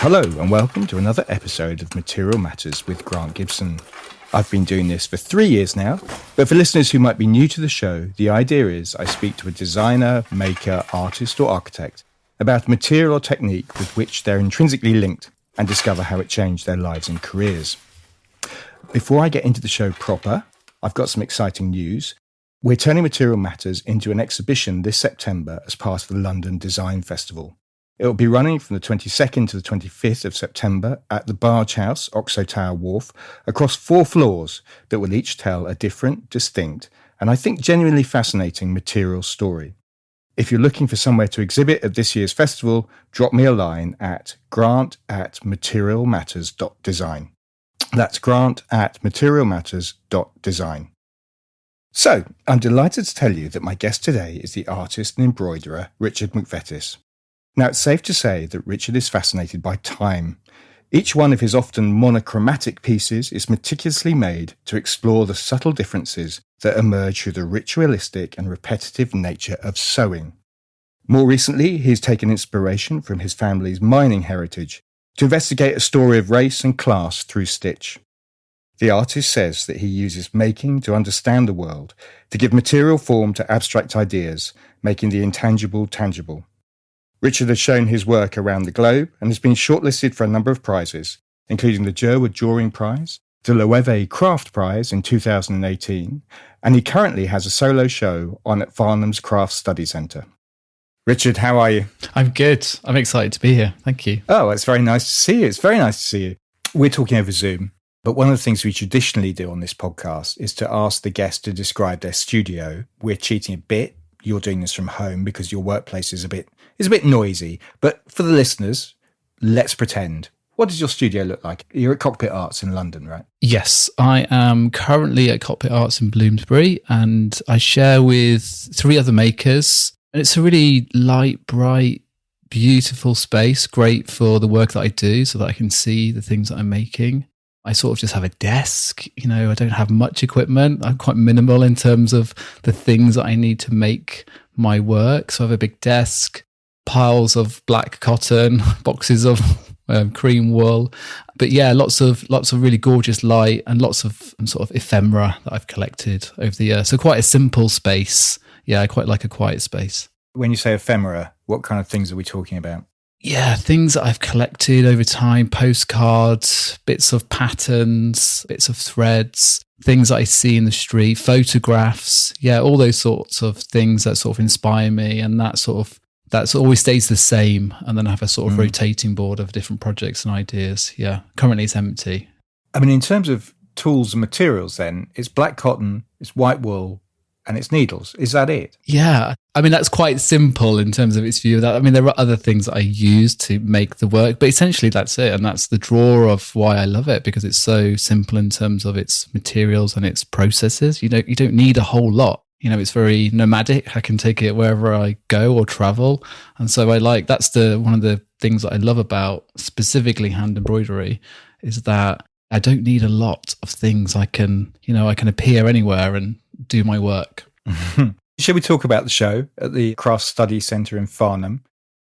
Hello and welcome to another episode of Material Matters with Grant Gibson. I've been doing this for 3 years now, but for listeners who might be new to the show, the idea is I speak to a designer, maker, artist or architect about a material or technique with which they're intrinsically linked and discover how it changed their lives and careers. Before I get into the show proper, I've got some exciting news. We're turning Material Matters into an exhibition this September as part of the London Design Festival. It will be running from the 22nd to the 25th of September at the Barge House, Oxo Tower Wharf, across 4 floors that will each tell a different, distinct, and I think genuinely fascinating material story. If you're looking for somewhere to exhibit at this year's festival, drop me a line at grant@materialmatters.design. That's grant@materialmatters.design. So, I'm delighted to tell you that my guest today is the artist and embroiderer Richard McVetis. Now, it's safe to say that Richard is fascinated by time. Each one of his often monochromatic pieces is meticulously made to explore the subtle differences that emerge through the ritualistic and repetitive nature of sewing. More recently, he's taken inspiration from his family's mining heritage to investigate a story of race and class through stitch. The artist says that he uses making to understand the world, to give material form to abstract ideas, making the intangible tangible. Richard has shown his work around the globe and has been shortlisted for a number of prizes, including the Jerwood Drawing Prize, the Loewe Craft Prize in 2018, and he currently has a solo show on at Farnham's Craft Study Centre. Richard, how are you? I'm good. I'm excited to be here. Thank you. Oh, it's very nice to see you. It's very nice to see you. We're talking over Zoom, but one of the things we traditionally do on this podcast is to ask the guest to describe their studio. We're cheating a bit. You're doing this from home because your workplace is a bit noisy. But for the listeners, let's pretend. What does your studio look like? You're at Cockpit Arts in London, right? Yes, I am currently at Cockpit Arts in Bloomsbury, and I share with 3 other makers. And it's a really light, bright, beautiful space, great for the work that I do so that I can see the things that I'm making. I sort of just have a desk, I don't have much equipment. I'm quite minimal in terms of the things that I need to make my work. So I have a big desk, piles of black cotton, boxes of cream wool. But yeah, lots of really gorgeous light and lots of sort of ephemera that I've collected over the years. So quite a simple space. Yeah, I quite like a quiet space. When you say ephemera, what kind of things are we talking about? Yeah, things that I've collected over time, postcards, bits of patterns, bits of threads, things that I see in the street, photographs. Yeah, all those sorts of things that sort of inspire me, and that always stays the same. And then I have a sort of rotating board of different projects and ideas. Yeah, currently it's empty. I mean, in terms of tools and materials then, it's black cotton, it's white wool, and it's needles. Is that it? Yeah. I mean, that's quite simple in terms of its view of that. I mean, there are other things that I use to make the work, but essentially that's it. And that's the draw of why I love it, because it's so simple in terms of its materials and its processes. You don't need a whole lot. It's very nomadic. I can take it wherever I go or travel. And so that's one of the things that I love about specifically hand embroidery, is that I don't need a lot of things. I can appear anywhere and do my work. Shall we talk about the show at the Craft Study Centre in Farnham?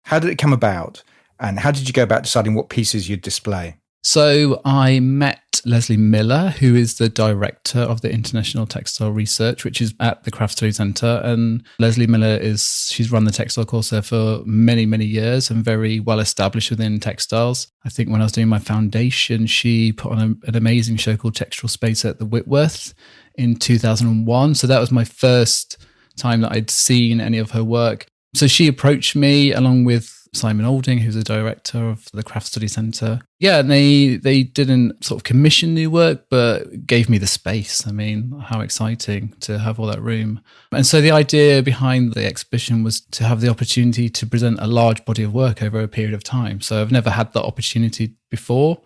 How did it come about, and how did you go about deciding what pieces you'd display? So I met Leslie Miller, who is the director of the International Textile Research, which is at the Craft Study Centre. And Leslie Miller she's run the textile course there for many, many years and very well established within textiles. I think when I was doing my foundation, she put on an amazing show called Textural Space at the Whitworth in 2001. So that was my first time that I'd seen any of her work. So she approached me along with Simon Olding, who's the director of the Craft Study Centre. Yeah, and they didn't sort of commission new work, but gave me the space. I mean, how exciting to have all that room. And so the idea behind the exhibition was to have the opportunity to present a large body of work over a period of time. So I've never had that opportunity before.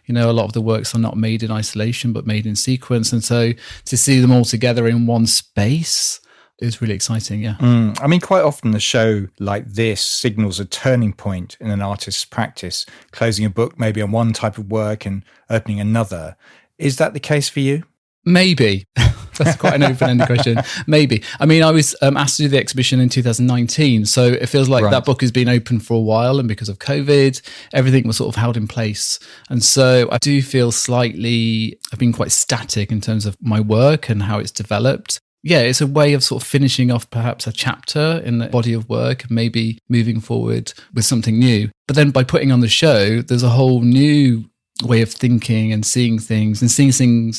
A lot of the works are not made in isolation, but made in sequence. And so to see them all together in one space, it was really exciting, yeah. I mean, quite often a show like this signals a turning point in an artist's practice, closing a book maybe on one type of work and opening another. Is that the case for you? Maybe. That's quite an open-ended question. Maybe. I mean, I was asked to do the exhibition in 2019, so it feels like that book has been open for a while, and because of COVID, everything was sort of held in place. And so I do feel I've been quite static in terms of my work and how it's developed. Yeah, it's a way of sort of finishing off perhaps a chapter in the body of work and maybe moving forward with something new. But then by putting on the show, there's a whole new way of thinking and seeing things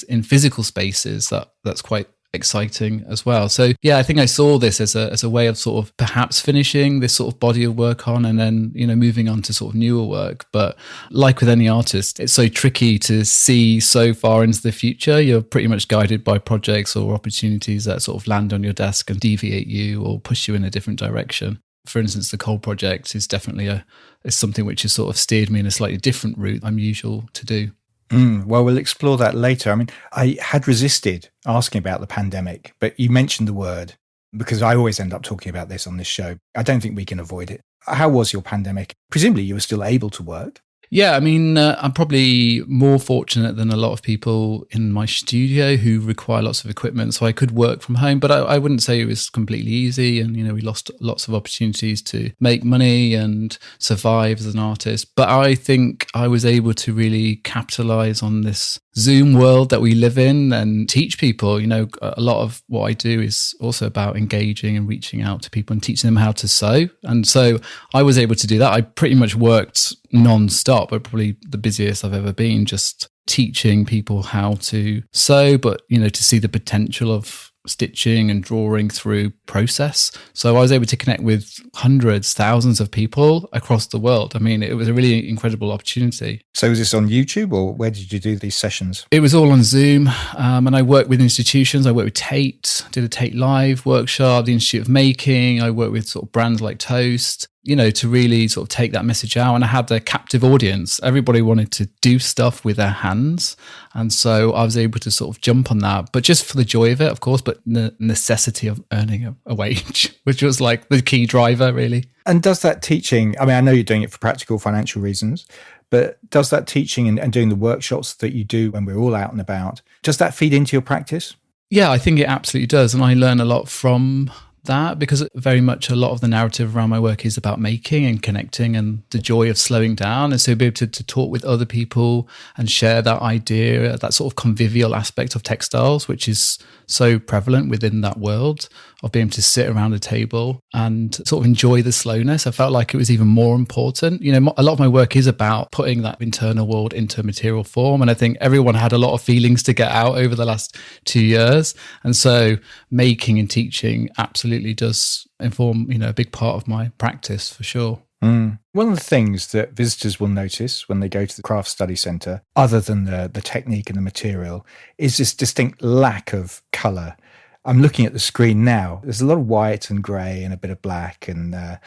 in physical spaces that's quite exciting as well. So yeah, I think I saw this as a way of sort of perhaps finishing this sort of body of work on and then, moving on to sort of newer work. But like with any artist, it's so tricky to see so far into the future. You're pretty much guided by projects or opportunities that sort of land on your desk and deviate you or push you in a different direction. For instance, the Coal project is definitely is something which has sort of steered me in a slightly different route I'm usual to do. Well, we'll explore that later. I mean, I had resisted asking about the pandemic, but you mentioned the word because I always end up talking about this on this show. I don't think we can avoid it. How was your pandemic? Presumably you were still able to work. Yeah, I mean, I'm probably more fortunate than a lot of people in my studio who require lots of equipment. So I could work from home, but I wouldn't say it was completely easy. And, we lost lots of opportunities to make money and survive as an artist. But I think I was able to really capitalize on this Zoom world that we live in and teach people. A lot of what I do is also about engaging and reaching out to people and teaching them how to sew. And so I was able to do that. I pretty much worked non-stop, but probably the busiest I've ever been, just teaching people how to sew, but, to see the potential of stitching and drawing through process. So I was able to connect with hundreds, thousands of people across the world. I mean, it was a really incredible opportunity. So was this on YouTube or where did you do these sessions? It was all on Zoom. And I worked with institutions. I worked with Tate, did a Tate Live workshop, the Institute of Making. I worked with sort of brands like Toast, to really sort of take that message out. And I had a captive audience. Everybody wanted to do stuff with their hands. And so I was able to sort of jump on that, but just for the joy of it, of course, but the necessity of earning a wage, which was like the key driver, really. And does that teaching, I mean, I know you're doing it for practical financial reasons, but does that teaching and doing the workshops that you do when we're all out and about, does that feed into your practice? Yeah, I think it absolutely does. And I learn a lot from that because very much a lot of the narrative around my work is about making and connecting and the joy of slowing down. And so be able to talk with other people and share that idea, that sort of convivial aspect of textiles, which is so prevalent within that world of being able to sit around a table and sort of enjoy the slowness. I felt like it was even more important. A lot of my work is about putting that internal world into material form. And I think everyone had a lot of feelings to get out over the last 2 years. And so making and teaching absolutely does inform, a big part of my practice for sure. One of the things that visitors will notice when they go to the Craft Study Centre, other than the technique and the material, is this distinct lack of colour. I'm looking at the screen now. There's a lot of white and grey and a bit of black and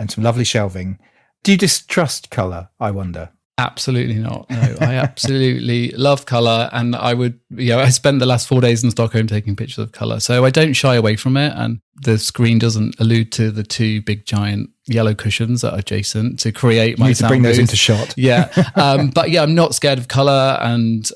some lovely shelving. Do you distrust colour, I wonder? Absolutely not. No, I absolutely love colour. And I spent the last 4 days in Stockholm taking pictures of colour. So I don't shy away from it. And the screen doesn't allude to the two big giant yellow cushions that are adjacent to create my sound. You need to bring those into shot. Yeah. But yeah, I'm not scared of colour. And,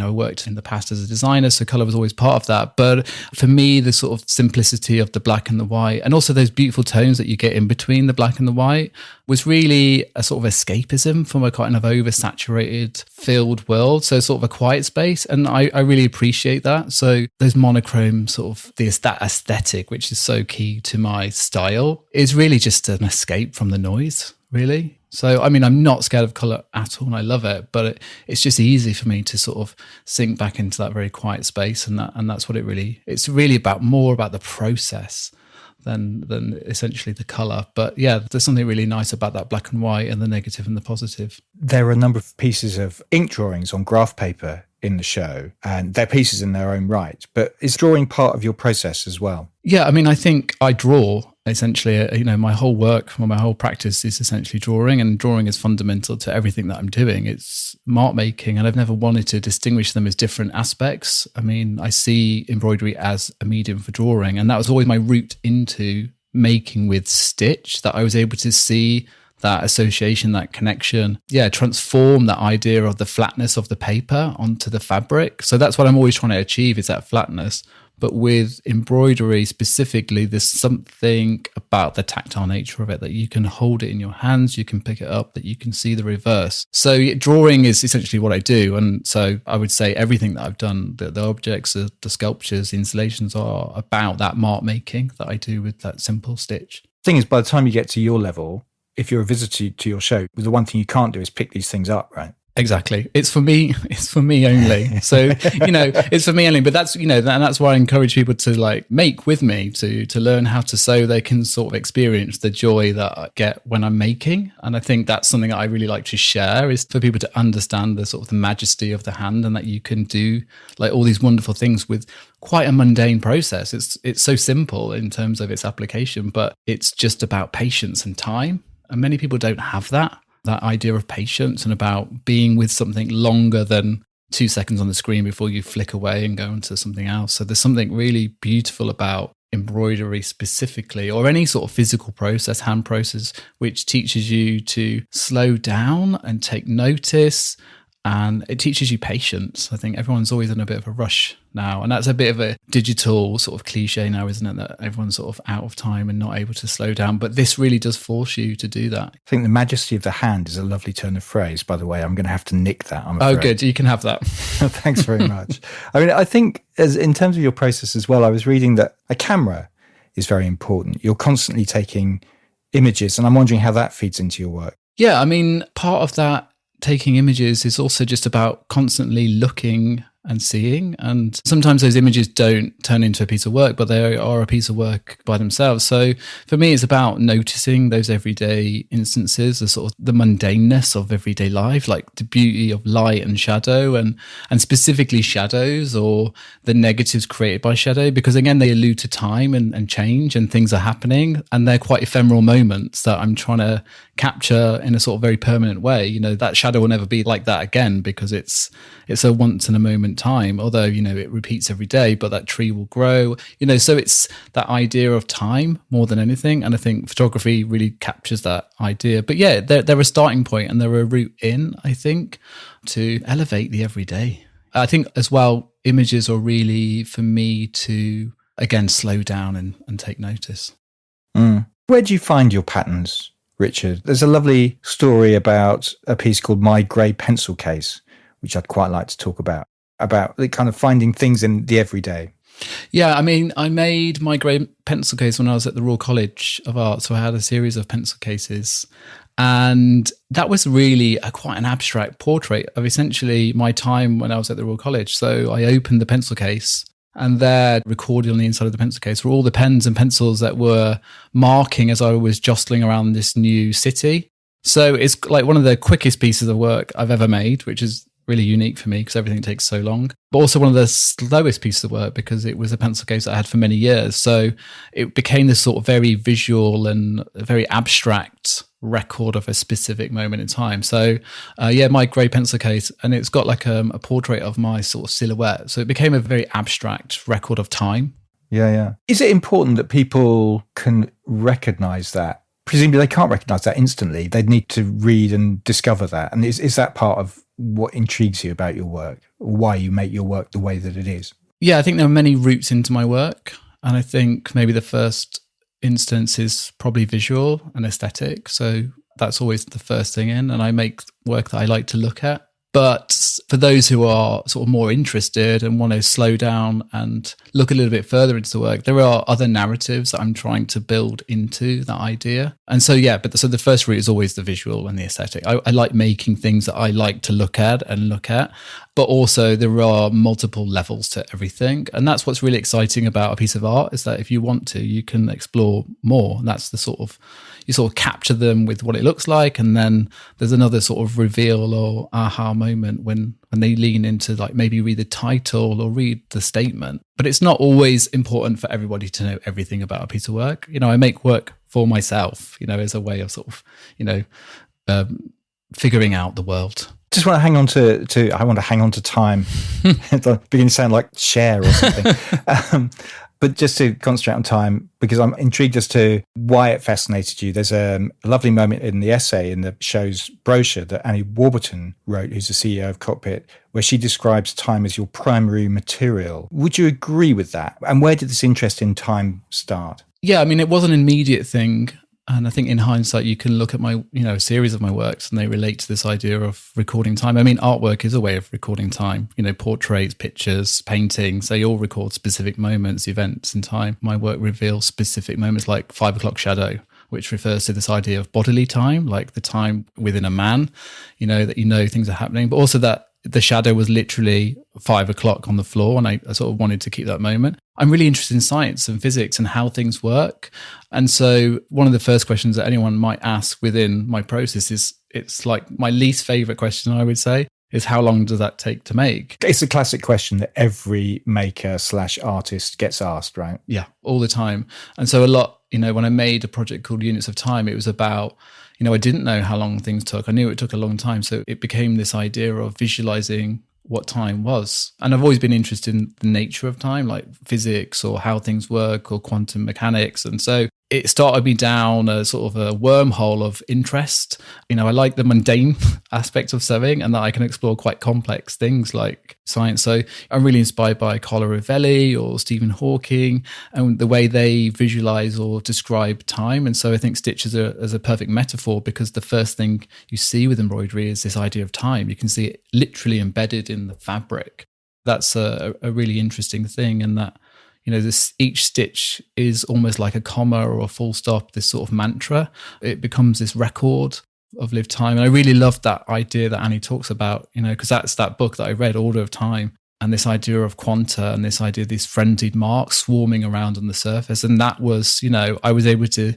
I worked in the past as a designer, so colour was always part of that. But for me, the sort of simplicity of the black and the white, and also those beautiful tones that you get in between the black and the white, was really a sort of escapism from a kind of oversaturated, filled world. So sort of a quiet space. And I really appreciate that. So those monochrome sort of the aesthetic, which is so key to my style, is really just an escape from the noise, really. So, I mean, I'm not scared of colour at all and I love it, but it's just easy for me to sort of sink back into that very quiet space. And that's what it's really more about the process than essentially the colour. But yeah, there's something really nice about that black and white and the negative and the positive. There are a number of pieces of ink drawings on graph paper in the show, and they're pieces in their own right. But is drawing part of your process as well? Yeah, I mean, I think I draw essentially, my whole work, my whole practice is essentially drawing, and drawing is fundamental to everything that I'm doing. It's mark making, and I've never wanted to distinguish them as different aspects. I mean, I see embroidery as a medium for drawing, and that was always my route into making with stitch, that I was able to see that association, that connection, transform that idea of the flatness of the paper onto the fabric. So that's what I'm always trying to achieve, is that flatness. But with embroidery specifically, there's something about the tactile nature of it, that you can hold it in your hands, you can pick it up, that you can see the reverse. So drawing is essentially what I do. And so I would say everything that I've done, the objects, the sculptures, the installations, are about that mark making that I do with that simple stitch. Thing is, by the time you get to your level, if you're a visitor to your show, the one thing you can't do is pick these things up, right? Exactly. It's for me only. So, it's for me only, but that's, and that's why I encourage people to make with me, to learn how to sew. They can sort of experience the joy that I get when I'm making. And I think that's something that I really like to share, is for people to understand the sort of the majesty of the hand, and that you can do all these wonderful things with quite a mundane process. It's so simple in terms of its application, but it's just about patience and time. And many people don't have that idea of patience and about being with something longer than 2 seconds on the screen before you flick away and go into something else. So there's something really beautiful about embroidery specifically, or any sort of physical process, hand process, which teaches you to slow down and take notice. And it teaches you patience. I think everyone's always in a bit of a rush now. And that's a bit of a digital sort of cliche now, isn't it? That everyone's sort of out of time and not able to slow down. But this really does force you to do that. I think the majesty of the hand is a lovely turn of phrase, by the way. I'm going to have to nick that, I'm afraid. Oh, good. You can have that. Thanks very much. I mean, I think in terms of your process as well, I was reading that a camera is very important. You're constantly taking images, and I'm wondering how that feeds into your work. Yeah, I mean, part of that taking images is also just about constantly looking and seeing. And sometimes those images don't turn into a piece of work, but they are a piece of work by themselves. So for me, it's about noticing those everyday instances, the sort of the mundaneness of everyday life, like the beauty of light and shadow, and specifically shadows, or the negatives created by shadow, because again, they allude to time and change, and things are happening, and they're quite ephemeral moments that I'm trying to capture in a sort of very permanent way. That shadow will never be like that again, because it's a once in a moment time, although it repeats every day, but that tree will grow, so it's that idea of time more than anything. And I think photography really captures that idea. But yeah, they're a starting point, and they're a route in, I think, to elevate the everyday. I think as well, images are really for me to, again, slow down and take notice. Where do you find your patterns, Richard? There's a lovely story about a piece called My Grey Pencil Case, which I'd quite like to talk about the kind of finding things in the everyday. Yeah, I mean, I made my grey pencil case when I was at the Royal College of Art. So I had a series of pencil cases, and that was really quite an abstract portrait of essentially my time when I was at the Royal College. So I opened the pencil case, and there, recorded on the inside of the pencil case, were all the pens and pencils that were marking as I was jostling around this new city. So it's like one of the quickest pieces of work I've ever made, which is really unique for me because everything takes so long, but also one of the slowest pieces of work because it was a pencil case that I had for many years. So it became this sort of very visual and very abstract record of a specific moment in time. So my grey pencil case, and it's got like a portrait of my sort of silhouette. So it became a very abstract record of time. Yeah. Is it important that people can recognize that? Presumably they can't recognize that instantly. They'd need to read and discover that. And is that part of what intrigues you about your work, or why you make your work the way that it is? Yeah, I think there are many routes into my work. And I think maybe the first instance is probably visual and aesthetic. So that's always the first thing in. And I make work that I like to look at. But for those who are sort of more interested and want to slow down and look a little bit further into the work, there are other narratives that I'm trying to build into that idea. And so, so the first route is always the visual and the aesthetic. I like making things that I like to look at, but also there are multiple levels to everything. And that's what's really exciting about a piece of art, is that if you want to, you can explore more. And that's you sort of capture them with what it looks like, and then there's another sort of reveal or aha moment when they lean into, like, maybe read the title or read the statement. But it's not always important for everybody to know everything about a piece of work. I make work for myself, as a way of sort of, figuring out the world. Just want to hang on to time. It's beginning to sound like Cher or something. But just to concentrate on time, because I'm intrigued as to why it fascinated you. There's a lovely moment in the essay in the show's brochure that Annie Warburton wrote, who's the CEO of Cockpit, where she describes time as your primary material. Would you agree with that? And where did this interest in time start? Yeah, I mean, it was an immediate thing. And I think in hindsight, you can look at my, series of my works and they relate to this idea of recording time. I mean, artwork is a way of recording time, portraits, pictures, paintings, they all record specific moments, events in time. My work reveals specific moments like 5 o'clock shadow, which refers to this idea of bodily time, like the time within a man, that things are happening, but also that the shadow was literally 5 o'clock on the floor, and I sort of wanted to keep that moment. I'm really interested in science and physics and how things work. And so one of the first questions that anyone might ask within my process is, it's like my least favorite question, I would say, is how long does that take to make? It's a classic question that every maker/artist gets asked, right? Yeah, all the time. And so a lot, when I made a project called Units of Time, it was about, I didn't know how long things took. I knew it took a long time. So it became this idea of visualizing what time was. And I've always been interested in the nature of time, like physics or how things work or quantum mechanics. And so it started me down a sort of a wormhole of interest. I like the mundane aspects of sewing and that I can explore quite complex things like science. So I'm really inspired by Carlo Rovelli or Stephen Hawking and the way they visualize or describe time. And so I think stitch is a perfect metaphor, because the first thing you see with embroidery is this idea of time. You can see it literally embedded in the fabric. That's a really interesting thing, and that each stitch is almost like a comma or a full stop, this sort of mantra. It becomes this record of lived time. And I really love that idea that Annie talks about, because that's that book that I read, Order of Time, and this idea of quanta and this idea of these frenzied marks swarming around on the surface. And that was, I was able to,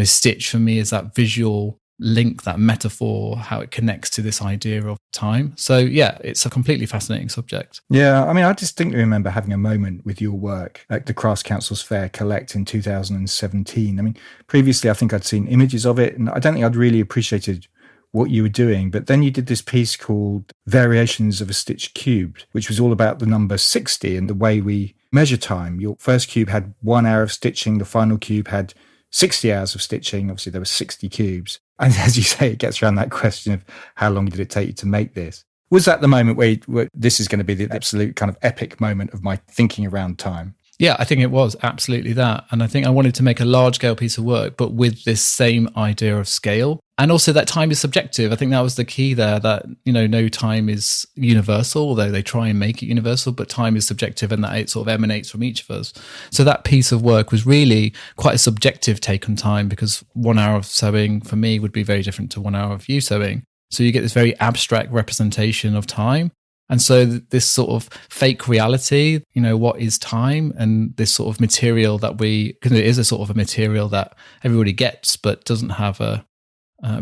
stitch for me as that visual link, that metaphor, how it connects to this idea of time. So yeah, it's a completely fascinating subject. Yeah, I mean, I distinctly remember having a moment with your work at the Crafts Council's Fair Collect in 2017. I mean, previously I think I'd seen images of it, and I don't think I'd really appreciated what you were doing. But then you did this piece called Variations of a Stitch Cubed, which was all about the number 60 and the way we measure time. Your first cube had 1 hour of stitching, the final cube had 60 hours of stitching. Obviously, there were 60 cubes. And as you say, it gets around that question of how long did it take you to make this? Was that the moment where this is going to be the absolute kind of epic moment of my thinking around time? Yeah, I think it was absolutely that. And I think I wanted to make a large scale piece of work, but with this same idea of scale. And also that time is subjective. I think that was the key there, that, no time is universal, although they try and make it universal, but time is subjective and that it sort of emanates from each of us. So that piece of work was really quite a subjective take on time, because 1 hour of sewing for me would be very different to 1 hour of you sewing. So you get this very abstract representation of time. And so this sort of fake reality, what is time, and this sort of material that because it is a sort of a material that everybody gets, but doesn't have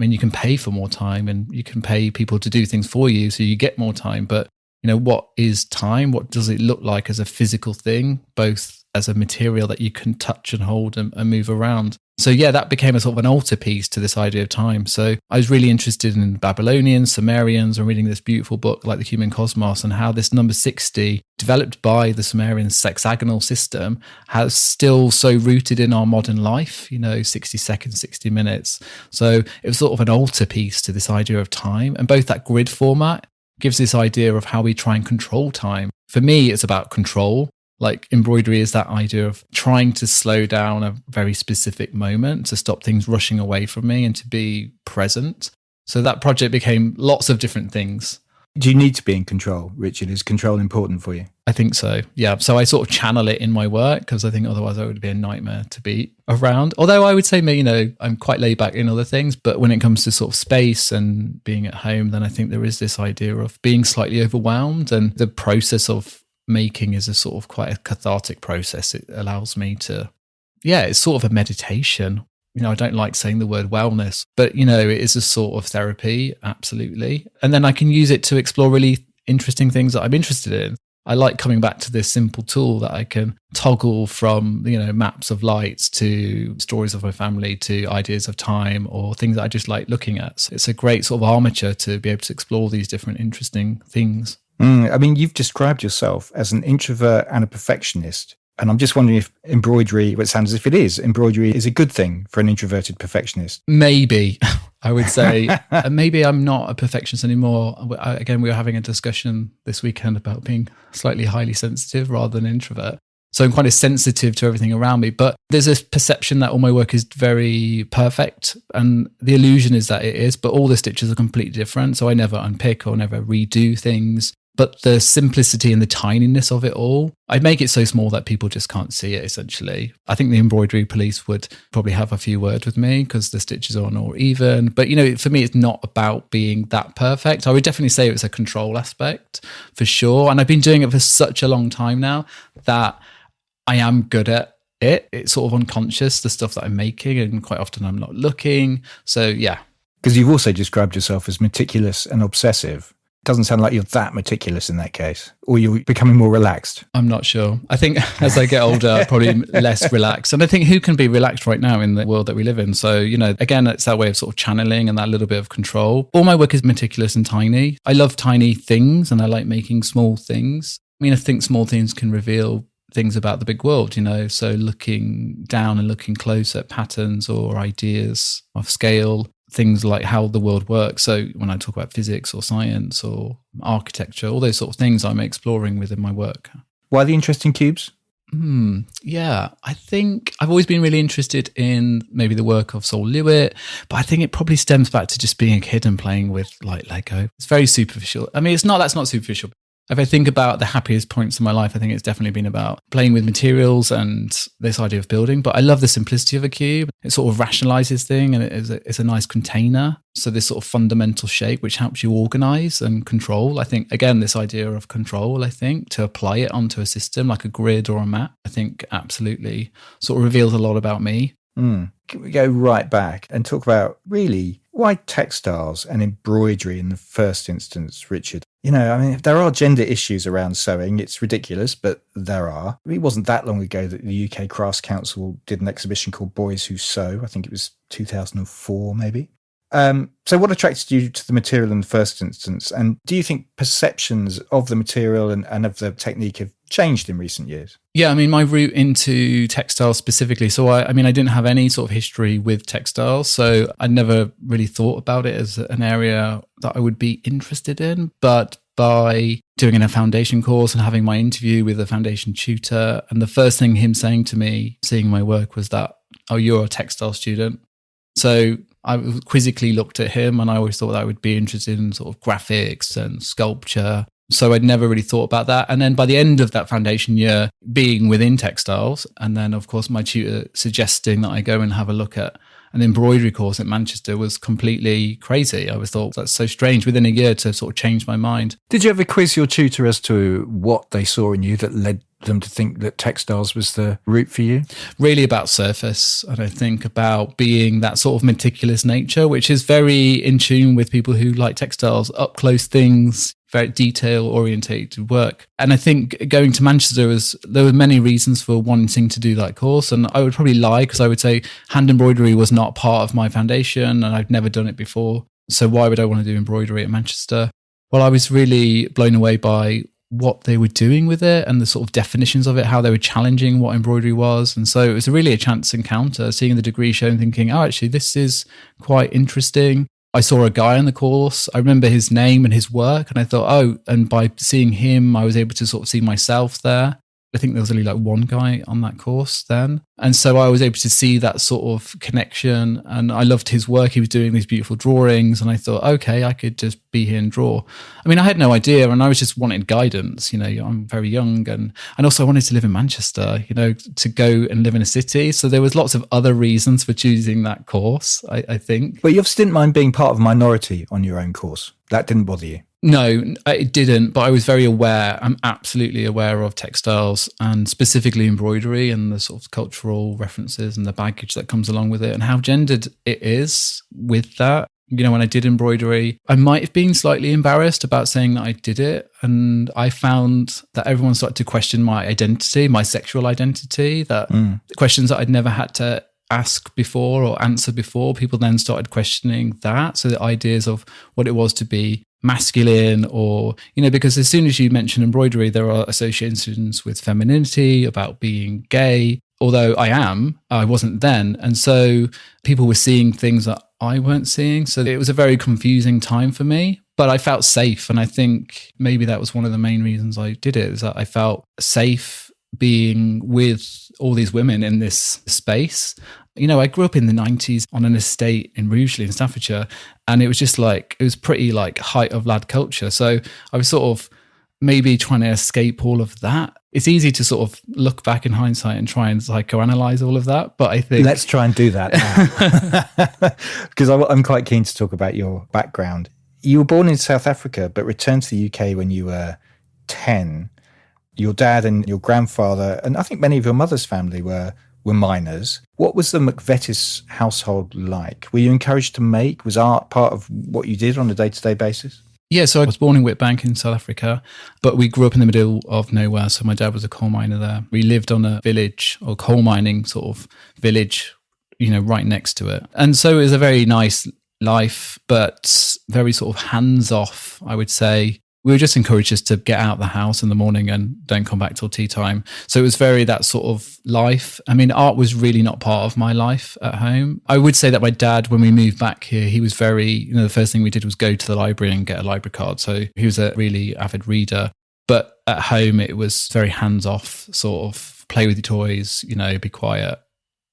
you can pay for more time and you can pay people to do things for you, so you get more time. But, what is time? What does it look like as a physical thing, both as a material that you can touch and hold and move around? So yeah, that became a sort of an altarpiece to this idea of time. So I was really interested in Babylonians, Sumerians, and reading this beautiful book like The Human Cosmos, and how this number 60, developed by the Sumerian sexagonal system, has still so rooted in our modern life, 60 seconds, 60 minutes. So it was sort of an altarpiece to this idea of time. And both that grid format gives this idea of how we try and control time. For me, it's about control. Like embroidery is that idea of trying to slow down a very specific moment, to stop things rushing away from me and to be present. So that project became lots of different things. Do you need to be in control, Richard? Is control important for you? I think so, yeah. So I sort of channel it in my work, because I think otherwise it would be a nightmare to be around. Although I would say, I'm quite laid back in other things, but when it comes to sort of space and being at home, then I think there is this idea of being slightly overwhelmed, and the process of making is a sort of quite a cathartic process. It allows me to, it's sort of a meditation. I don't like saying the word wellness, but, it is a sort of therapy, absolutely. And then I can use it to explore really interesting things that I'm interested in. I like coming back to this simple tool that I can toggle from, maps of lights to stories of my family to ideas of time, or things that I just like looking at. So it's a great sort of armature to be able to explore these different interesting things. You've described yourself as an introvert and a perfectionist. And I'm just wondering if embroidery, well, it sounds as if it is, embroidery is a good thing for an introverted perfectionist. Maybe, I would say. Maybe I'm not a perfectionist anymore. Again, we were having a discussion this weekend about being slightly highly sensitive rather than introvert. So I'm quite sensitive to everything around me. But there's a perception that all my work is very perfect. And the illusion is that it is, but all the stitches are completely different. So I never unpick or never redo things. But the simplicity and the tininess of it all, I make it so small that people just can't see it, essentially. I think the embroidery police would probably have a few words with me because the stitches are not even. But, for me, it's not about being that perfect. I would definitely say it's a control aspect for sure. And I've been doing it for such a long time now that I am good at it. It's sort of unconscious, the stuff that I'm making, and quite often I'm not looking. So, yeah. Because you've also described yourself as meticulous and obsessive. Doesn't sound like you're that meticulous in that case, or you're becoming more relaxed. I'm not sure. I think as I get older, probably less relaxed. And I think who can be relaxed right now in the world that we live in? So, again, it's that way of sort of channeling and that little bit of control. All my work is meticulous and tiny. I love tiny things and I like making small things. I think small things can reveal things about the big world, so looking down and looking close at patterns or ideas of scale, things like how the world works. So when I talk about physics or science or architecture, all those sort of things I'm exploring within my work. Why the interest in cubes? Yeah, I think I've always been really interested in maybe the work of Sol Lewitt, but I think it probably stems back to just being a kid and playing with like Lego. It's very superficial. That's not superficial. If I think about the happiest points in my life, I think it's definitely been about playing with materials and this idea of building. But I love the simplicity of a cube. It sort of rationalizes things and it's a nice container. So this sort of fundamental shape, which helps you organize and control. I think, again, this idea of control, to apply it onto a system like a grid or a map, I think absolutely sort of reveals a lot about me. Can we go right back and talk about really why textiles and embroidery in the first instance, Richard? There are gender issues around sewing. It's ridiculous, but there are. It wasn't that long ago that the UK Crafts Council did an exhibition called Boys Who Sew. I think it was 2004, maybe. So what attracted you to the material in the first instance? And do you think perceptions of the material and of the technique have changed in recent years? Yeah, my route into textiles specifically. So I didn't have any sort of history with textiles. So I never really thought about it as an area that I would be interested in. But by doing a foundation course and having my interview with a foundation tutor, and the first thing him saying to me, seeing my work, was that, "Oh, you're a textile student." So I quizzically looked at him and I always thought that I would be interested in sort of graphics and sculpture. So I'd never really thought about that. And then by the end of that foundation year, being within textiles, and then of course my tutor suggesting that I go and have a look at an embroidery course at Manchester was completely crazy. I always thought that's so strange within a year to sort of change my mind. Did you ever quiz your tutor as to what they saw in you that led them to think that textiles was the route for you? Really about surface, and I think about being that sort of meticulous nature, which is very in tune with people who like textiles, up close things, very detail orientated work. And I think going to Manchester there were many reasons for wanting to do that course. And I would probably lie because I would say hand embroidery was not part of my foundation and I'd never done it before. So why would I want to do embroidery at Manchester? Well, I was really blown away by what they were doing with it and the sort of definitions of it, how they were challenging what embroidery was. And so it was really a chance encounter, seeing the degree show and thinking, oh, actually, this is quite interesting. I saw a guy on the course. I remember his name and his work. And I thought, oh, and by seeing him, I was able to sort of see myself there. I think there was only like one guy on that course then. And so I was able to see that sort of connection. And I loved his work. He was doing these beautiful drawings. And I thought, okay, I could just be here and draw. I mean, I had no idea. And I was just wanting guidance. You know, I'm very young. And also I wanted to live in Manchester, you know, to go and live in a city. So there was lots of other reasons for choosing that course, I think. But you obviously didn't mind being part of a minority on your own course. That didn't bother you? No, it didn't, but I was very aware. I'm absolutely aware of textiles and specifically embroidery and the sort of cultural references and the baggage that comes along with it and how gendered it is with that. You know, when I did embroidery, I might have been slightly embarrassed about saying that I did it. And I found that everyone started to question my identity, my sexual identity, that questions that I'd never had to ask before or answer before, people then started questioning that. So the ideas of what it was to be masculine or, because as soon as you mention embroidery, there are associations with femininity, about being gay. Although I wasn't then. And so people were seeing things that I weren't seeing. So it was a very confusing time for me, but I felt safe. And I think maybe that was one of the main reasons I did it, is that I felt safe being with all these women in this space. I grew up in the 90s on an estate in Rugeley in Staffordshire, and it was just it was pretty height of lad culture. So I was sort of maybe trying to escape all of that. It's easy to sort of look back in hindsight and try and psychoanalyze all of that. But I think... Let's try and do that now. Because I'm quite keen to talk about your background. You were born in South Africa, but returned to the UK when you were 10. Your dad and your grandfather, and I think many of your mother's family were miners. What was the McVetis household like? Were you encouraged to make? Was art part of what you did on a day-to-day basis? Yeah, so I was born in Witbank in South Africa, but we grew up in the middle of nowhere. So my dad was a coal miner there. We lived on a village, or coal mining sort of village, right next to it. And so it was a very nice life, but very sort of hands-off, I would say. We were just encouraged just to get out of the house in the morning and don't come back till tea time. So it was very that sort of life. I mean, art was really not part of my life at home. I would say that my dad, when we moved back here, he was very, the first thing we did was go to the library and get a library card. So he was a really avid reader. But at home, it was very hands-off, sort of play with your toys, be quiet,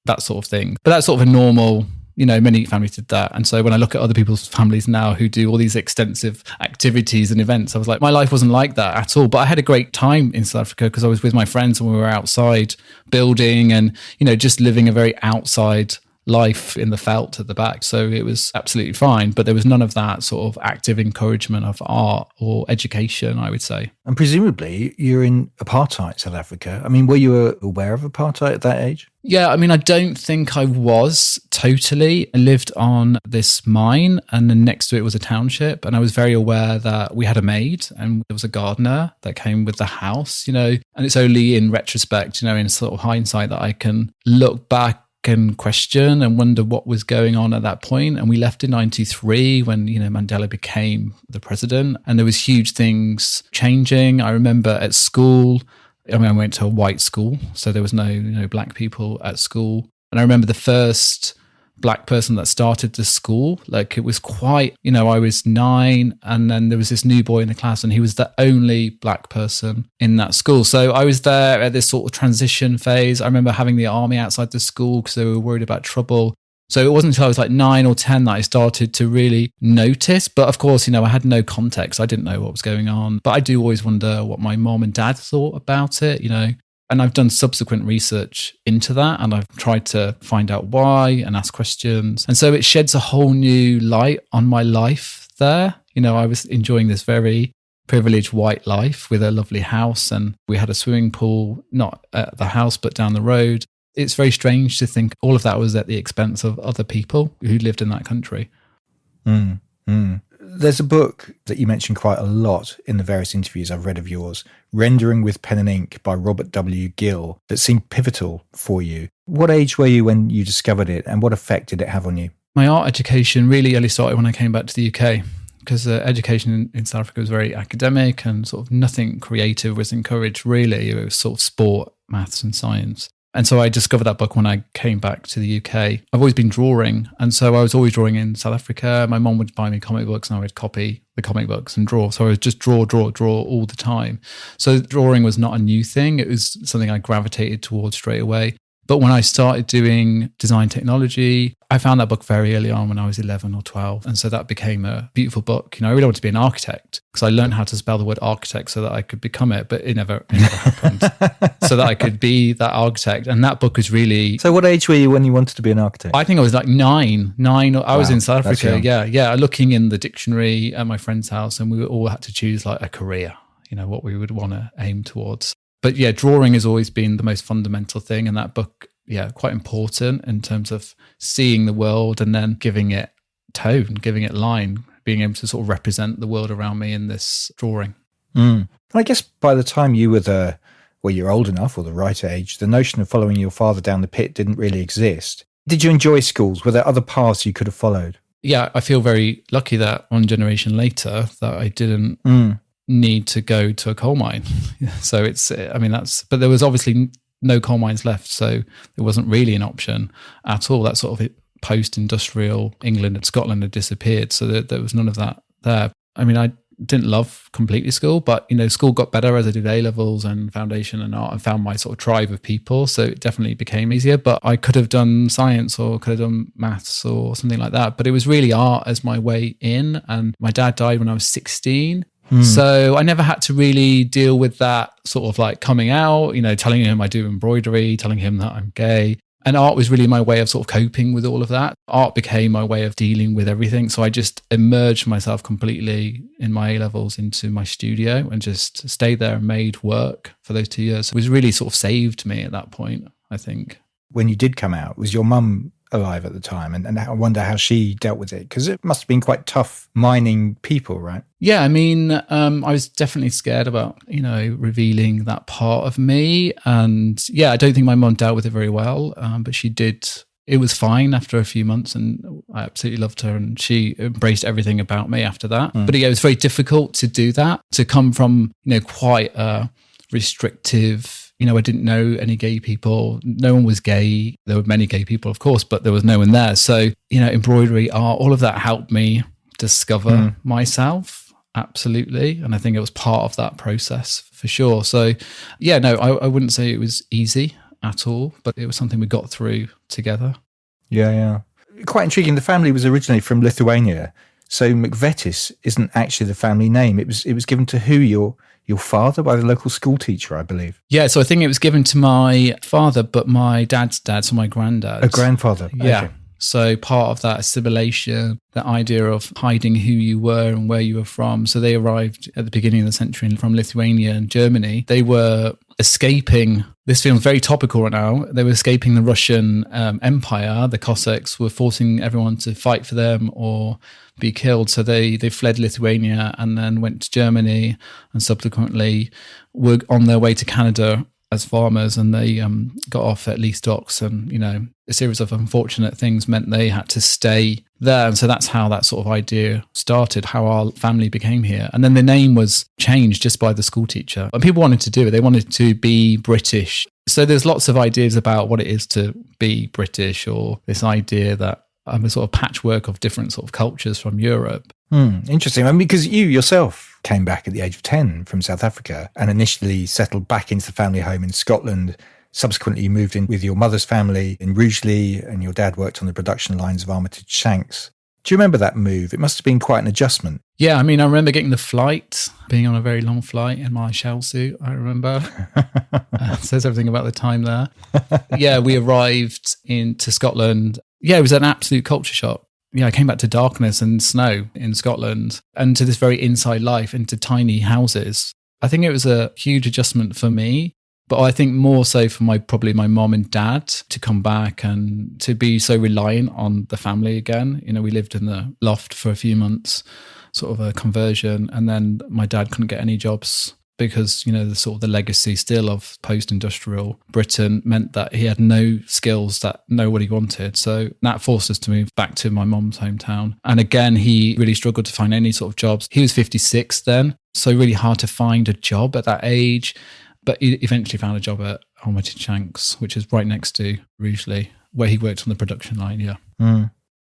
that sort of thing. But that's sort of a normal... many families did that. And so when I look at other people's families now who do all these extensive activities and events, I was like, my life wasn't like that at all. But I had a great time in South Africa because I was with my friends and we were outside building and, just living a very outside life in the veldt at the back. So it was absolutely fine. But there was none of that sort of active encouragement of art or education, I would say. And presumably you're in apartheid South Africa. I mean, were you aware of apartheid at that age? Yeah, I mean, I don't think I was totally. I lived on this mine and then next to it was a township. And I was very aware that we had a maid and there was a gardener that came with the house, and it's only in retrospect, in sort of hindsight that I can look back and question and wonder what was going on at that point. And we left in 93 when, Mandela became the president and there was huge things changing. I remember at school, I went to a white school, so there was no black people at school. And I remember the first black person that started the school, it was quite, I was 9 and then there was this new boy in the class and he was the only black person in that school. So I was there at this sort of transition phase. I remember having the army outside the school because they were worried about trouble. So it wasn't until I was 9 or 10 that I started to really notice. But of course, I had no context. I didn't know what was going on. But I do always wonder what my mom and dad thought about it, And I've done subsequent research into that and I've tried to find out why and ask questions. And so it sheds a whole new light on my life there. I was enjoying this very privileged white life with a lovely house and we had a swimming pool, not at the house, but down the road. It's very strange to think all of that was at the expense of other people who lived in that country. There's a book that you mentioned quite a lot in the various interviews I've read of yours, Rendering with Pen and Ink by Robert W. Gill, that seemed pivotal for you. What age were you when you discovered it and what effect did it have on you? My art education really only started when I came back to the UK because education in South Africa was very academic and sort of nothing creative was encouraged really. It was sort of sport, maths and science. And so I discovered that book when I came back to the UK. I've always been drawing. And so I was always drawing in South Africa. My mom would buy me comic books and I would copy the comic books and draw. So I would just draw all the time. So drawing was not a new thing. It was something I gravitated towards straight away. But when I started doing design technology, I found that book very early on when I was 11 or 12. And so that became a beautiful book. I really wanted to be an architect because I learned how to spell the word architect so that I could become it, but it never happened. So that I could be that architect. And that book was really... So what age were you when you wanted to be an architect? I think I was 9. I was in South Africa. Young. Yeah. Looking in the dictionary at my friend's house and we all had to choose a career, what we would want to aim towards. But yeah, drawing has always been the most fundamental thing. And that book, quite important in terms of seeing the world and then giving it tone, giving it line, being able to sort of represent the world around me in this drawing. And I guess by the time you were you're old enough or the right age, the notion of following your father down the pit didn't really exist. Did you enjoy schools? Were there other paths you could have followed? yeah, I feel very lucky that one generation later that I didn't need to go to a coal mine. So but there was obviously no coal mines left. So it wasn't really an option at all. That sort of post-industrial England and Scotland had disappeared. So there was none of that there. I mean, I didn't love completely school, but school got better as I did A-levels and foundation and art and found my sort of tribe of people. So it definitely became easier, but I could have done science or could have done maths or something like that. But it was really art as my way in. And my dad died when I was 16. So I never had to really deal with that sort of like coming out, telling him I do embroidery, telling him that I'm gay. And art was really my way of sort of coping with all of that. Art became my way of dealing with everything. So I just immersed myself completely in my A-levels into my studio and just stayed there and made work for those 2 years. It was really sort of saved me at that point, I think. When you did come out, was your mum alive at the time? And I wonder how she dealt with it, because it must have been quite tough mining people, right? Yeah, I mean, I was definitely scared about, revealing that part of me. And yeah, I don't think my mum dealt with it very well, but she did. It was fine after a few months and I absolutely loved her and she embraced everything about me after that. But yeah, it was very difficult to do that, to come from, quite a restrictive, I didn't know any gay people. No one was gay. There were many gay people, of course, but there was no one there. So, embroidery, art, all of that helped me discover myself. Absolutely. And I think it was part of that process for sure. So yeah, no, I wouldn't say it was easy at all, but it was something we got through together. Yeah. Quite intriguing. The family was originally from Lithuania. So McVetis isn't actually the family name. It was given to who? Your father, by the local school teacher, I believe. Yeah, so I think it was given to my father, but my dad's dad, so my granddad. A grandfather. Yeah. Okay. So part of that assimilation, that idea of hiding who you were and where you were from. So they arrived at the beginning of the century from Lithuania and Germany. They were escaping, this feels very topical right now, they were escaping the Russian Empire. The Cossacks were forcing everyone to fight for them or be killed. So they fled Lithuania and then went to Germany and subsequently were on their way to Canada as farmers, and they got off at least docks, and a series of unfortunate things meant they had to stay there. And so that's how that sort of idea started, how our family became here. And then the name was changed just by the school teacher, and people wanted to do it. They wanted to be British. So there's lots of ideas about what it is to be British, or this idea that I'm a sort of patchwork of different sort of cultures from Europe. Interesting. I mean, because you yourself came back at the age of 10 from South Africa and initially settled back into the family home in Scotland. Subsequently, you moved in with your mother's family in Rugeley, and your dad worked on the production lines of Armitage Shanks. Do you remember that move? It must have been quite an adjustment. Yeah, I mean, I remember getting the flight, being on a very long flight in my shell suit, I remember. Says everything about the time there. Yeah, we arrived into Scotland. Yeah, it was an absolute culture shock. Yeah, I came back to darkness and snow in Scotland and to this very inside life, into tiny houses. I think it was a huge adjustment for me, but I think more so for probably my mom and dad to come back and to be so reliant on the family again. We lived in the loft for a few months, sort of a conversion, and then my dad couldn't get any jobs because, the sort of the legacy still of post-industrial Britain meant that he had no skills that nobody wanted. So that forced us to move back to my mom's hometown. And again, he really struggled to find any sort of jobs. He was 56 then, so really hard to find a job at that age. But he eventually found a job at Armitage Shanks, which is right next to Rugeley, where he worked on the production line, yeah.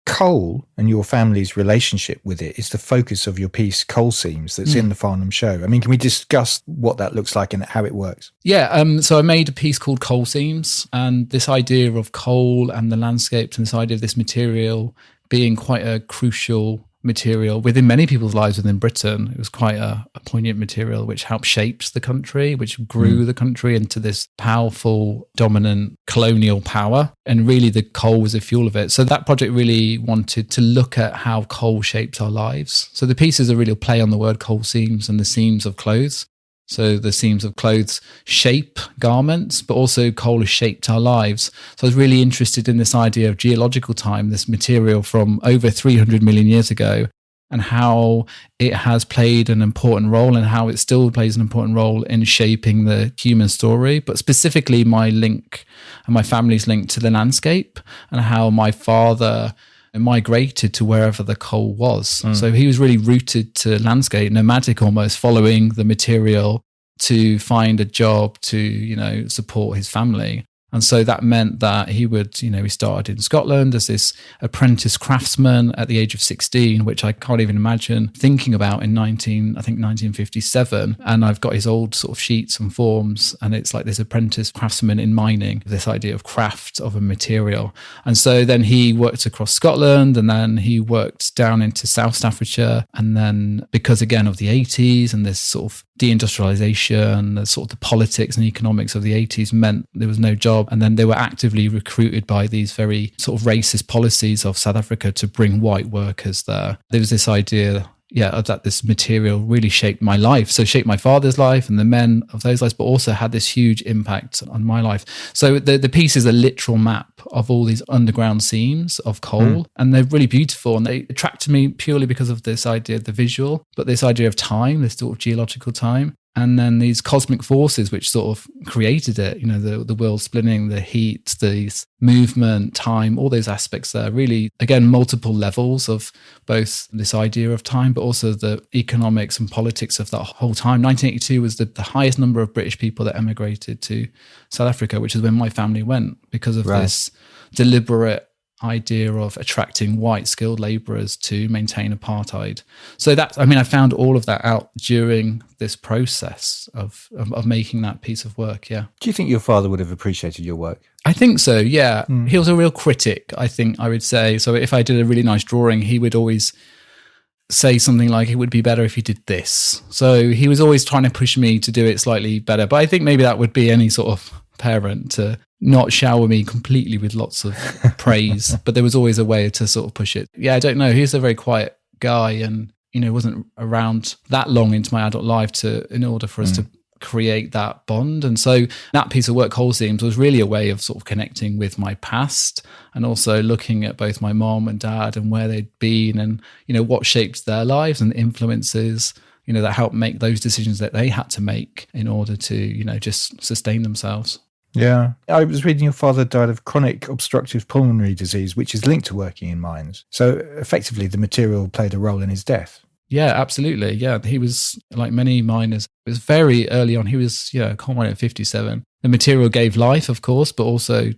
Coal and your family's relationship with it is the focus of your piece, Coal Seams, that's in the Farnham show. I mean, can we discuss what that looks like and how it works? Yeah, so I made a piece called Coal Seams, and this idea of coal and the landscapes and this idea of this material being quite a crucial material within many people's lives within Britain. It was quite a poignant material which helped shape the country, which grew the country into this powerful, dominant colonial power. And really the coal was the fuel of it. So that project really wanted to look at how coal shapes our lives. So the piece is a real play on the word coal seams and the seams of clothes. So the seams of clothes shape garments, but also coal has shaped our lives. So I was really interested in this idea of geological time, this material from over 300 million years ago, and how it has played an important role and how it still plays an important role in shaping the human story, but specifically my link and my family's link to the landscape and how my father migrated to wherever the coal was. So he was really rooted to landscape, nomadic almost, following the material to find a job to, support his family. And so that meant that he would, he started in Scotland as this apprentice craftsman at the age of 16, which I can't even imagine thinking about in 1957. And I've got his old sort of sheets and forms, and it's like this apprentice craftsman in mining, this idea of craft of a material. And so then he worked across Scotland, and then he worked down into South Staffordshire. And then because again of the 80s and this sort of deindustrialization, the sort of the politics and economics of the 80s meant there was no job. And then they were actively recruited by these very sort of racist policies of South Africa to bring white workers there. There was this idea, that this material really shaped my life. So shaped my father's life and the men of those lives, but also had this huge impact on my life. So the piece is a literal map of all these underground seams of coal, and they're really beautiful. And they attracted me purely because of this idea of the visual, but this idea of time, this sort of geological time. And then these cosmic forces which sort of created it, the world splitting, the heat, the movement, time, all those aspects there. Really, again, multiple levels of both this idea of time, but also the economics and politics of that whole time. 1982 was the highest number of British people that emigrated to South Africa, which is when my family went, because of this deliberate idea of attracting white skilled labourers to maintain apartheid. So I found all of that out during this process of making that piece of work. Yeah. Do you think your father would have appreciated your work? I think so, yeah. He was a real critic, I think I would say. So if I did a really nice drawing, he would always say something like, it would be better if you did this. So he was always trying to push me to do it slightly better. But I think maybe that would be any sort of parent, to not shower me completely with lots of praise, but there was always a way to sort of push it. Yeah, I don't know. He's a very quiet guy, and wasn't around that long into my adult life in order for us to create that bond. And so that piece of work, Coal Seams, was really a way of sort of connecting with my past, and also looking at both my mom and dad and where they'd been, and what shaped their lives and influences that helped make those decisions that they had to make in order to just sustain themselves. Yeah. I was reading your father died of chronic obstructive pulmonary disease, which is linked to working in mines. So effectively, the material played a role in his death. Yeah, absolutely. Yeah, he was like many miners. It was very early on. He was, a coal miner at 57. The material gave life, of course, but also,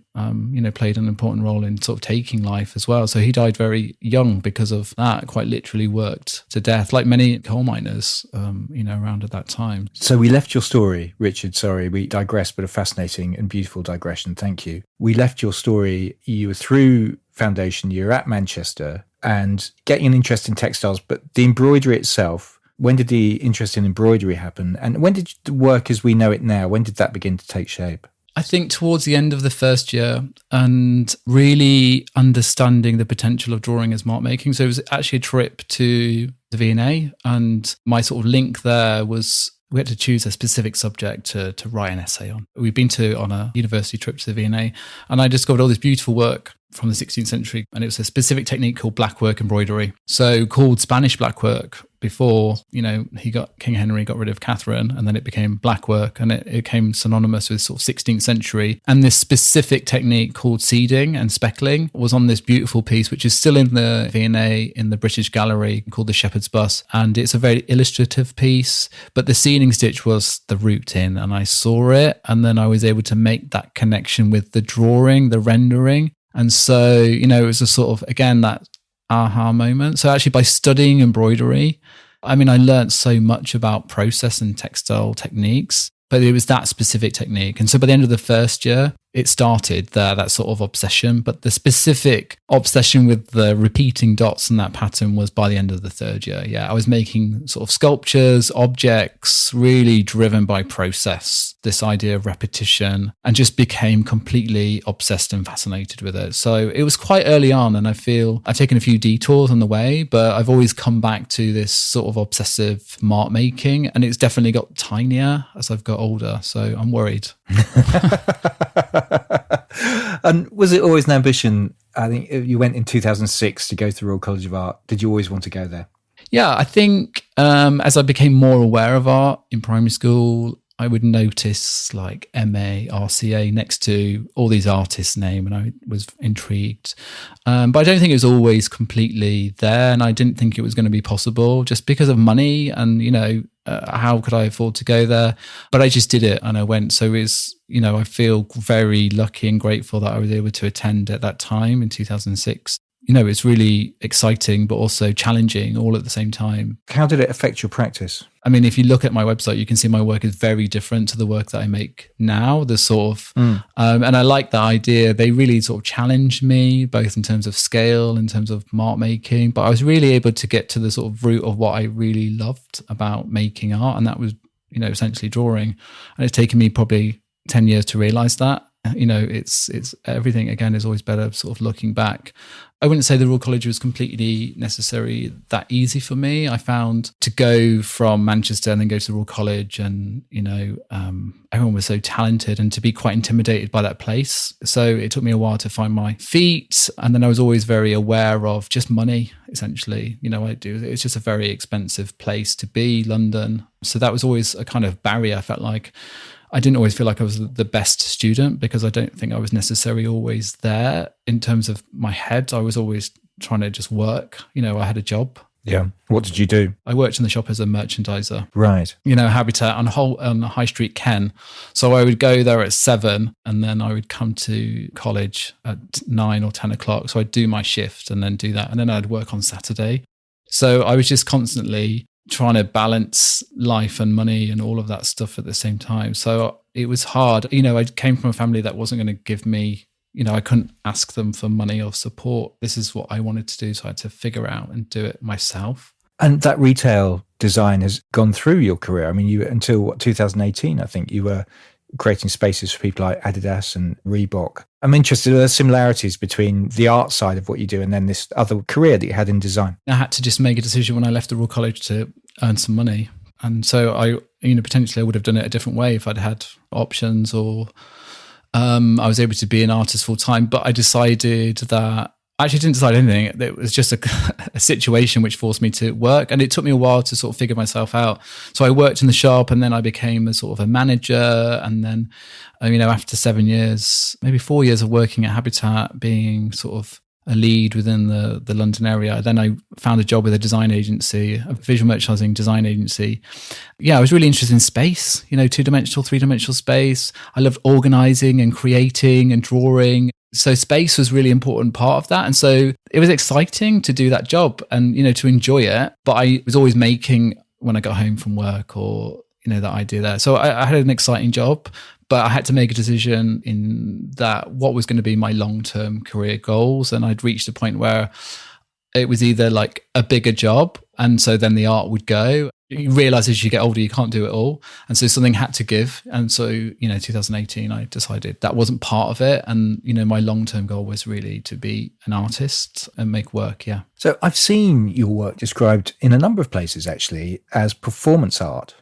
played an important role in sort of taking life as well. So he died very young because of that, quite literally worked to death, like many coal miners, around at that time. So we left your story, Richard, sorry, we digressed, but a fascinating and beautiful digression, thank you. We left your story, you were through foundation, you're at Manchester, and getting an interest in textiles, but the embroidery itself, when did the interest in embroidery happen? And when did the work as we know it now, when did that begin to take shape? I think towards the end of the first year, and really understanding the potential of drawing as mark making. So it was actually a trip to the V&A, and my sort of link there was we had to choose a specific subject to write an essay on. We'd been on a university trip to the V&A, and I discovered all this beautiful work from the 16th century, and it was a specific technique called blackwork embroidery. So called Spanish blackwork before, King Henry got rid of Catherine, and then it became blackwork, and it became synonymous with sort of 16th century. And this specific technique called seeding and speckling was on this beautiful piece, which is still in the V&A in the British Gallery, called the Shepherd's Bust. And it's a very illustrative piece, but the seeding stitch was the root in, and I saw it, and then I was able to make that connection with the drawing, the rendering. And so, it was a sort of, again, that aha moment. So actually by studying embroidery, I learned so much about process and textile techniques, but it was that specific technique. And so by the end of the first year, it started there, that sort of obsession. But the specific obsession with the repeating dots and that pattern was by the end of the third year. Yeah, I was making sort of sculptures, objects, really driven by process, this idea of repetition, and just became completely obsessed and fascinated with it. So it was quite early on, and I feel I've taken a few detours on the way, but I've always come back to this sort of obsessive mark making, and it's definitely got tinier as I've got older. So I'm worried. And was it always an ambition? I think you went in 2006 to go to the Royal College of Art. Did you always want to go there? Yeah, I think as I became more aware of art in primary school, I would notice like MA, RCA next to all these artists' name, and I was intrigued. But I don't think it was always completely there, and I didn't think it was going to be possible just because of money and, how could I afford to go there? But I just did it and I went. So it's, I feel very lucky and grateful that I was able to attend at that time in 2006. It's really exciting, but also challenging all at the same time. How did it affect your practice? I mean, if you look at my website, you can see my work is very different to the work that I make now. The sort of, and I like that idea. They really sort of challenged me, both in terms of scale, in terms of mark making. But I was really able to get to the sort of root of what I really loved about making art, and that was, essentially drawing. And it's taken me probably 10 years to realize that. It's everything again is always better sort of looking back. I wouldn't say the Royal College was completely necessary that easy for me. I found to go from Manchester and then go to the Royal College and, everyone was so talented and to be quite intimidated by that place. So it took me a while to find my feet. And then I was always very aware of just money, essentially. It's just a very expensive place to be, London. So that was always a kind of barrier. I felt like I didn't always feel like I was the best student because I don't think I was necessarily always there in terms of my head. I was always trying to just work. I had a job. Yeah. What did you do? I worked in the shop as a merchandiser. Right. Habitat on High Street, Ken. So I would go there at 7 and then I would come to college at 9 or 10 o'clock. So I'd do my shift and then do that. And then I'd work on Saturday. So I was just constantly trying to balance life and money and all of that stuff at the same time. So it was hard. I came from a family that wasn't going to give me, I couldn't ask them for money or support. This is what I wanted to do. So I had to figure out and do it myself. And that retail design has gone through your career. I mean, you until 2018, I think you were creating spaces for people like Adidas and Reebok. I'm interested, are there similarities between the art side of what you do and then this other career that you had in design? I had to just make a decision when I left the Royal College to earn some money. And so I, potentially I would have done it a different way if I'd had options or I was able to be an artist full time. But I decided that I actually didn't decide anything. It was just a situation which forced me to work. And it took me a while to sort of figure myself out. So I worked in the shop and then I became a sort of a manager. And then, after 7 years, maybe 4 years of working at Habitat, being sort of a lead within the London area. Then I found a job with a design agency, a visual merchandising design agency. Yeah, I was really interested in space, 2-dimensional, 3-dimensional space. I loved organizing and creating and drawing. So space was really important part of that. And so it was exciting to do that job and, to enjoy it. But I was always making when I got home from work or, that idea there. So I had an exciting job, but I had to make a decision in that what was going to be my long-term career goals. And I'd reached a point where it was either like a bigger job. And so then the art would go. You realize as you get older, you can't do it all. And so something had to give. And so, 2018, I decided that wasn't part of it. And, my long-term goal was really to be an artist and make work. Yeah. So I've seen your work described in a number of places actually as performance art.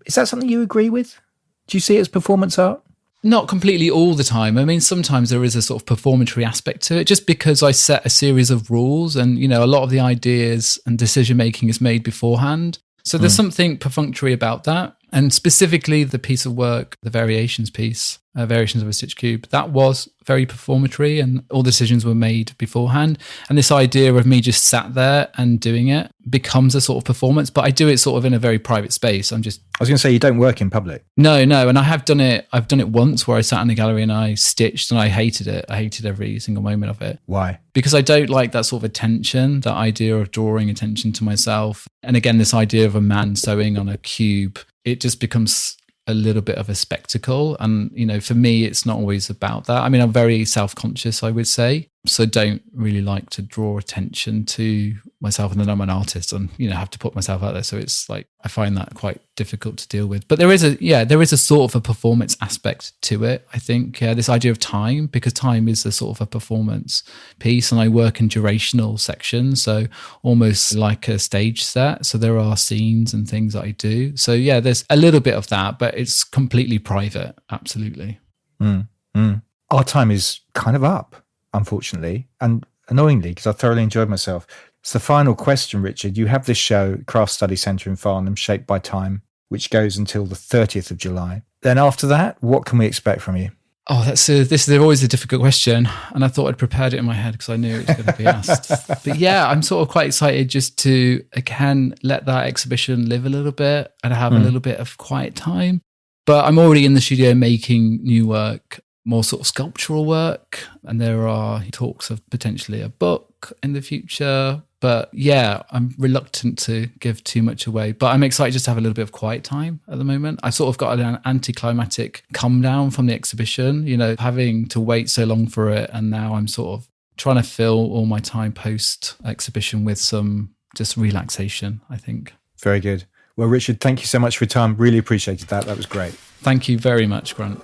Is that something you agree with? Do you see it as performance art? Not completely all the time. I mean, sometimes there is a sort of performatory aspect to it, just because I set a series of rules and, a lot of the ideas and decision-making is made beforehand. So there's something perfunctory about that. And specifically the piece of work, the variations piece, Variations of a Stitch Cube, that was very performatory and all decisions were made beforehand. And this idea of me just sat there and doing it becomes a sort of performance, but I do it sort of in a very private space. I was going to say, you don't work in public. No. And I have done it. I've done it once where I sat in a gallery and I stitched and I hated it. I hated every single moment of it. Why? Because I don't like that sort of attention, that idea of drawing attention to myself. And again, this idea of a man sewing on a cube, it just becomes a little bit of a spectacle. And, for me, it's not always about that. I mean, I'm very self-conscious, I would say. So don't really like to draw attention to myself. And then I'm an artist and, have to put myself out there. So it's like, I find that quite difficult to deal with. But there is a sort of a performance aspect to it, I think. This idea of time, because time is a sort of a performance piece. And I work in durational sections, so almost like a stage set. So there are scenes and things that I do. So yeah, there's a little bit of that, but it's completely private. Absolutely. Our time is kind of up, unfortunately, and annoyingly, because I thoroughly enjoyed myself. It's the final question, Richard. You have this show, Craft Study Centre in Farnham, Shaped by Time. which goes until the 30th of July. Then after that, what can we expect from you? Oh, this is always a difficult question. And I thought I'd prepared it in my head because I knew it was going to be asked. But yeah, I'm sort of quite excited just to, again, let that exhibition live a little bit and have a little bit of quiet time. But I'm already in the studio making new work, more sort of sculptural work. And there are talks of potentially a book in the future. But yeah, I'm reluctant to give too much away. But I'm excited just to have a little bit of quiet time at the moment. I sort of got an anticlimactic come down from the exhibition, having to wait so long for it. And now I'm sort of trying to fill all my time post-exhibition with some just relaxation, I think. Very good. Well, Richard, thank you so much for your time. Really appreciated that. That was great. Thank you very much, Grant.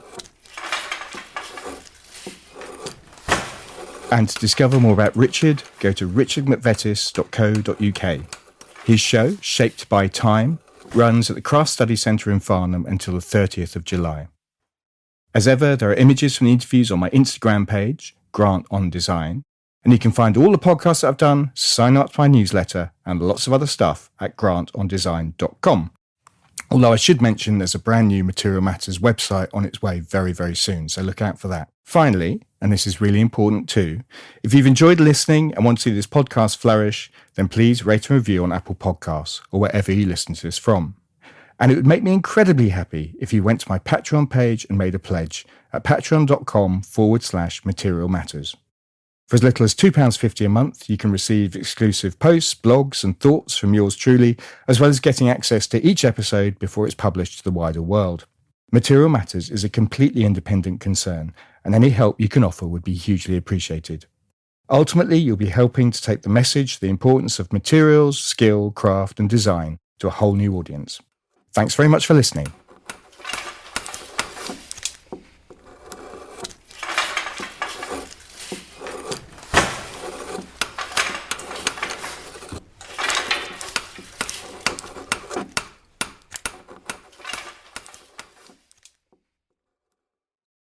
And to discover more about Richard, go to richardmcvetis.co.uk. His show, Shaped by Time, runs at the Craft Study Centre in Farnham until the 30th of July. As ever, there are images from the interviews on my Instagram page, Grant on Design, and you can find all the podcasts that I've done, sign up to my newsletter, and lots of other stuff at grantondesign.com. Although I should mention there's a brand new Material Matters website on its way very, very soon, so look out for that. Finally, and this is really important too, if you've enjoyed listening and want to see this podcast flourish, then please rate and review on Apple Podcasts or wherever you listen to this from. And it would make me incredibly happy if you went to my Patreon page and made a pledge at patreon.com/Material Matters. For as little as £2.50 a month, you can receive exclusive posts, blogs and thoughts from yours truly, as well as getting access to each episode before it's published to the wider world. Material Matters is a completely independent concern, and any help you can offer would be hugely appreciated. Ultimately, you'll be helping to take the message, the importance of materials, skill, craft and design to a whole new audience. Thanks very much for listening.